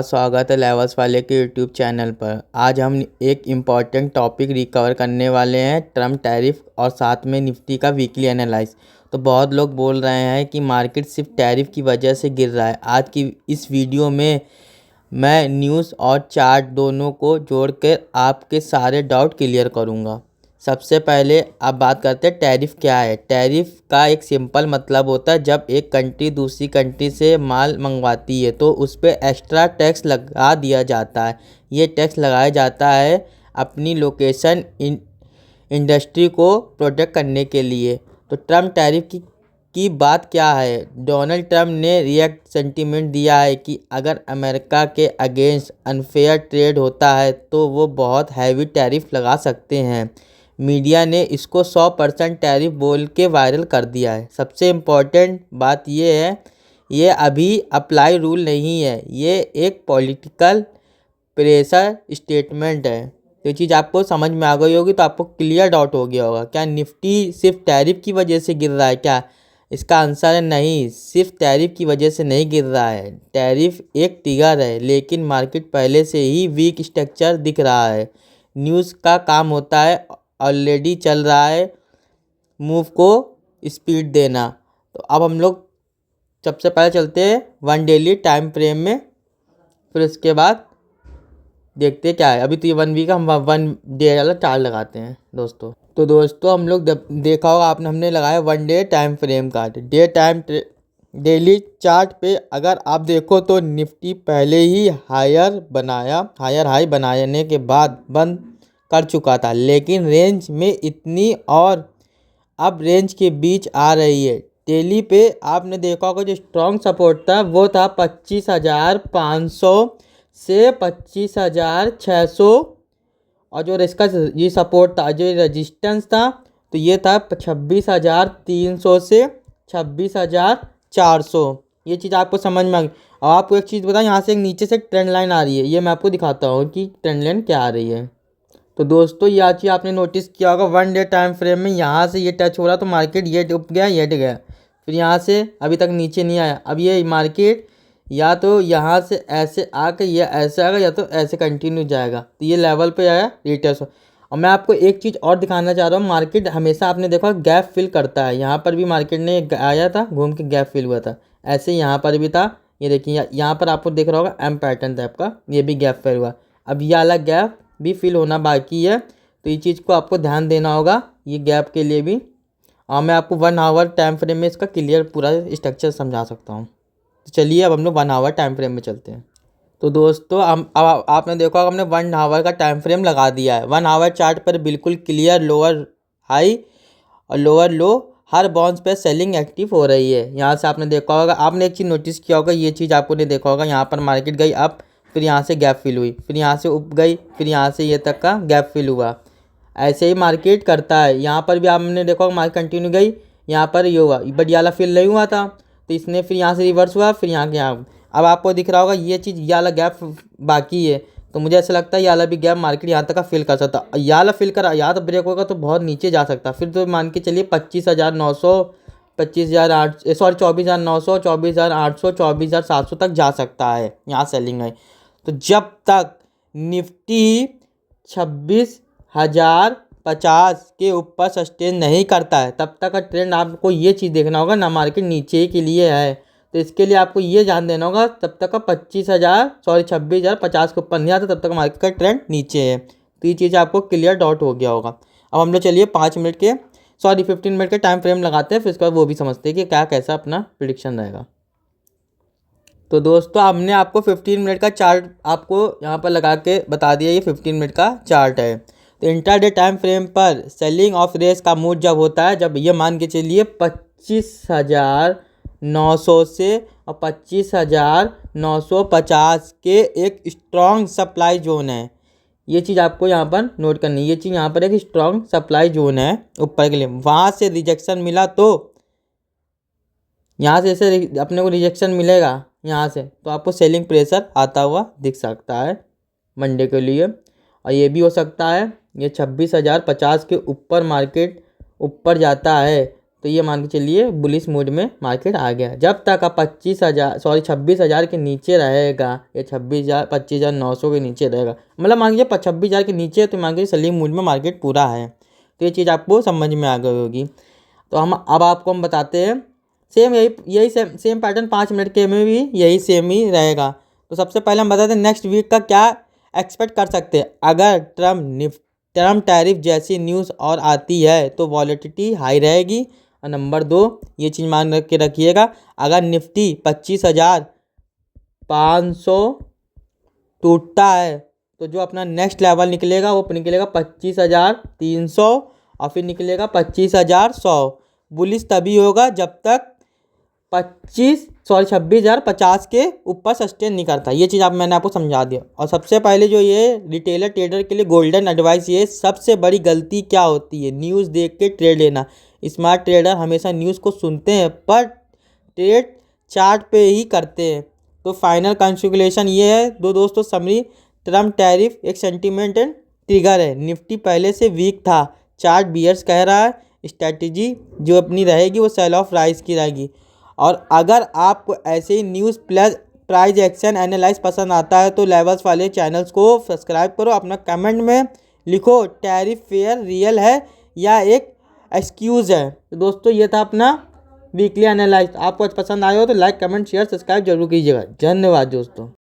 स्वागत है लेवल्स वाले के यूट्यूब चैनल पर। आज हम एक इम्पॉर्टेंट टॉपिक रिकवर करने वाले हैं, ट्रम्प टैरिफ और साथ में निफ्टी का वीकली एनालाइज। तो बहुत लोग बोल रहे हैं कि मार्केट सिर्फ टैरिफ की वजह से गिर रहा है। आज की इस वीडियो में मैं न्यूज़ और चार्ट दोनों को जोड़कर आपके सारे डाउट क्लियर करूँगा। सबसे पहले आप बात करते हैं टैरिफ क्या है। टैरिफ का एक सिंपल मतलब होता है जब एक कंट्री दूसरी कंट्री से माल मंगवाती है तो उस पर एक्स्ट्रा टैक्स लगा दिया जाता है। ये टैक्स लगाया जाता है अपनी लोकेशन इंडस्ट्री को प्रोटेक्ट करने के लिए। तो ट्रम्प टैरिफ की बात क्या है। डोनाल्ड ट्रम्प ने रिएक्ट सेंटीमेंट दिया है कि अगर अमेरिका के अगेंस्ट अनफेयर ट्रेड होता है तो वो बहुत हैवी टैरिफ लगा सकते हैं। मीडिया ने इसको 100% टैरिफ बोल के वायरल कर दिया है। सबसे इम्पॉर्टेंट बात ये है, ये अभी अप्लाई रूल नहीं है, ये एक पॉलिटिकल प्रेशर स्टेटमेंट है। तो ये चीज़ आपको समझ में आ गई होगी, तो आपको क्लियर डाउट हो गया होगा क्या निफ्टी सिर्फ टैरिफ की वजह से गिर रहा है क्या। इसका आंसर है नहीं, सिर्फ टैरिफ की वजह से नहीं गिर रहा है। टैरिफ एक ट्रिगर है, लेकिन मार्केट पहले से ही वीक स्ट्रक्चर दिख रहा है। न्यूज़ का काम होता है ऑलरेडी चल रहा है मूव को स्पीड देना। तो अब हम लोग सबसे पहले चलते हैं 1 डेली टाइम फ्रेम में, फिर उसके बाद देखते हैं क्या है। अभी तो ये 1 वीक हम 1 डे वाला चार्ट लगाते हैं दोस्तों। तो दोस्तों हम लोग देखा होगा आपने, हमने लगाया 1 डे टाइम फ्रेम का। डेली चार्ट पे अगर आप देखो तो निफ्टी पहले ही हायर हाई बनाने के बाद बंद कर चुका था, लेकिन रेंज में इतनी और अब रेंज के बीच आ रही है। डेली पे आपने देखा होगा जो स्ट्रॉन्ग सपोर्ट था वो था 25,500 से 25,600, और जो इसका ये सपोर्ट था, जो रेजिस्टेंस था, तो ये था 26,300 से 26,400। ये चीज़ आपको समझ में आ गई। और आपको एक चीज़ बताएं, यहाँ से एक नीचे से ट्रेंड लाइन आ रही है, ये मैं आपको दिखाता हूँ कि ट्रेंड लाइन क्या आ रही है। तो दोस्तों ये चीज़ आपने नोटिस किया होगा 1 डे टाइम फ्रेम में, यहाँ से ये टच हो रहा तो मार्केट ये डूब गया, ये डूब गया, फिर यहाँ से अभी तक नीचे नहीं आया। अब ये मार्केट या तो यहाँ से ऐसे आकर या ऐसे आएगा या तो ऐसे कंटिन्यू जाएगा, तो ये लेवल पे आया रिटेस्ट। और मैं आपको एक चीज़ और दिखाना चाह रहा हूँ, मार्केट हमेशा आपने देखा गैप फिल करता है। यहाँ पर भी मार्केट ने आया था, घूम के गैप फिल हुआ था, ऐसे यहाँ पर भी था। ये देखिए यहाँ पर आपको दिख रहा होगा एम पैटर्न टाइप का, ये भी गैप फिल हुआ। अब ये वाला गैप भी फिल होना बाकी है, तो ये चीज़ को आपको ध्यान देना होगा ये गैप के लिए भी। और मैं आपको 1 आवर टाइम फ्रेम में इसका क्लियर पूरा स्ट्रक्चर समझा सकता हूँ। तो चलिए अब हम लोग 1 आवर टाइम फ्रेम में चलते हैं। तो दोस्तों अब आपने देखा हमने 1 आवर का टाइम फ्रेम लगा दिया है। 1 आवर चार्ट पर बिल्कुल क्लियर लोअर हाई और लोअर लो हर बाउंस पे सेलिंग एक्टिव हो रही है। यहाँ से आपने देखा होगा, आपने एक चीज़ नोटिस किया होगा, ये चीज़ आपको नहीं देखा होगा, यहाँ पर मार्केट गई अप, फिर यहाँ से गैप फिल हुई, फिर यहाँ से उप गई, फिर यहाँ से ये तक का गैप फिल हुआ। ऐसे ही मार्केट करता है। यहाँ पर भी आपने देखा होगा मार्केट कंटिन्यू गई, यहाँ पर ये हुआ बट ये वाला फिल नहीं हुआ था, तो इसने फिर यहाँ से रिवर्स हुआ, फिर यहाँ के यहाँ। अब आपको दिख रहा होगा ये चीज़ ये वाला गैप बाकी है, तो मुझे ऐसा लगता है ये वाला भी गैप मार्केट यहाँ तक का फिल कर सकता। ये वाला फिल करा, यहाँ तो ब्रेक होगा तो बहुत नीचे जा सकता, फिर तो मान के चलिए 25,900, 25,800 सॉरी 24,900, 24,800, 24,700 तक जा सकता है, यहाँ सेलिंग है। तो जब तक निफ्टी 26,050 के ऊपर सस्टेन नहीं करता है तब तक का ट्रेंड आपको ये चीज़ देखना होगा ना, मार्केट नीचे के लिए है। तो इसके लिए आपको ये ध्यान देना होगा तब तक का 26,050 के ऊपर नहीं आता तब तक मार्केट का ट्रेंड नीचे है। तो ये चीज़ आपको क्लियर डाउट हो गया होगा। अब हम लोग चलिए 15 मिनट के टाइम फ्रेम लगाते हैं, फिर उसके बाद वो भी समझते हैं कि क्या कैसा अपना प्रिडिक्शन रहेगा। तो दोस्तों हमने आपको 15 मिनट का चार्ट आपको यहाँ पर लगा के बता दिया, ये 15 मिनट का चार्ट है। तो इंट्राडे टाइम फ्रेम पर सेलिंग ऑफ रेस का मूड जब होता है, जब ये मान के चलिए 25,900 से और 25,950 के एक स्ट्रॉन्ग सप्लाई जोन है। ये चीज़ आपको यहाँ पर नोट करनी है, ये चीज़ यहाँ पर एक स्ट्रॉन्ग सप्लाई जोन है ऊपर के लिए। वहाँ से रिजेक्शन मिला तो यहाँ से ऐसे अपने को रिजेक्शन मिलेगा यहाँ से, तो आपको सेलिंग प्रेशर आता हुआ दिख सकता है मंडे के लिए। और ये भी हो सकता है ये 26,050 के ऊपर मार्केट ऊपर जाता है तो ये मान के चलिए बुलिश मूड में मार्केट आ गया। जब तक आप 26,000 के नीचे रहेगा या 25,900 के नीचे रहेगा, मतलब मान लीजिए 26,000 के नीचे, तो मान लीजिए सेलिंग मूड में मार्केट पूरा है। तो ये चीज़ आपको समझ में आ गई होगी। तो हम बताते हैं सेम यही सेम पैटर्न 5 मिनट के में भी यही सेम ही रहेगा। तो सबसे पहले हम बताते हैं नेक्स्ट वीक का क्या एक्सपेक्ट कर सकते हैं। अगर ट्रम्प टैरिफ जैसी न्यूज़ और आती है तो वॉलेटिलिटी हाई रहेगी। और नंबर 2, ये चीज़ मान के रखिएगा, अगर निफ्टी 25,500 टूटता है तो जो अपना नेक्स्ट लेवल निकलेगा वो निकलेगा 25,300 और फिर निकलेगा 25,100। बुलिश तभी होगा जब तक 26,050 के ऊपर सस्टेन नहीं करता। ये चीज़ मैंने आपको समझा दिया। और सबसे पहले जो ये रिटेलर ट्रेडर के लिए गोल्डन एडवाइस, ये सबसे बड़ी गलती क्या होती है, न्यूज़ देख के ट्रेड लेना। स्मार्ट ट्रेडर हमेशा न्यूज़ को सुनते हैं पर ट्रेड चार्ट पे ही करते हैं। तो फाइनल कंक्लूजन ये है दोस्तों, समरी, ट्रम्प टैरिफ एक सेंटीमेंट एंड ट्रिगर है। निफ्टी पहले से वीक था, चार्ट बियर्स कह रहा है, स्ट्रैटेजी जो अपनी रहेगी वो सेल ऑफ राइज की रहेगी। और अगर आपको ऐसे ही news plus price action analyse पसंद आता है तो लेवल्स वाले चैनल्स को सब्सक्राइब करो। अपना कमेंट में लिखो टैरिफ फेयर रियल है या एक एक्सक्यूज़ है। तो दोस्तों ये था अपना वीकली एनालाइज। आपको पसंद आया हो तो लाइक, कमेंट, शेयर, सब्सक्राइब जरूर कीजिएगा। धन्यवाद दोस्तों।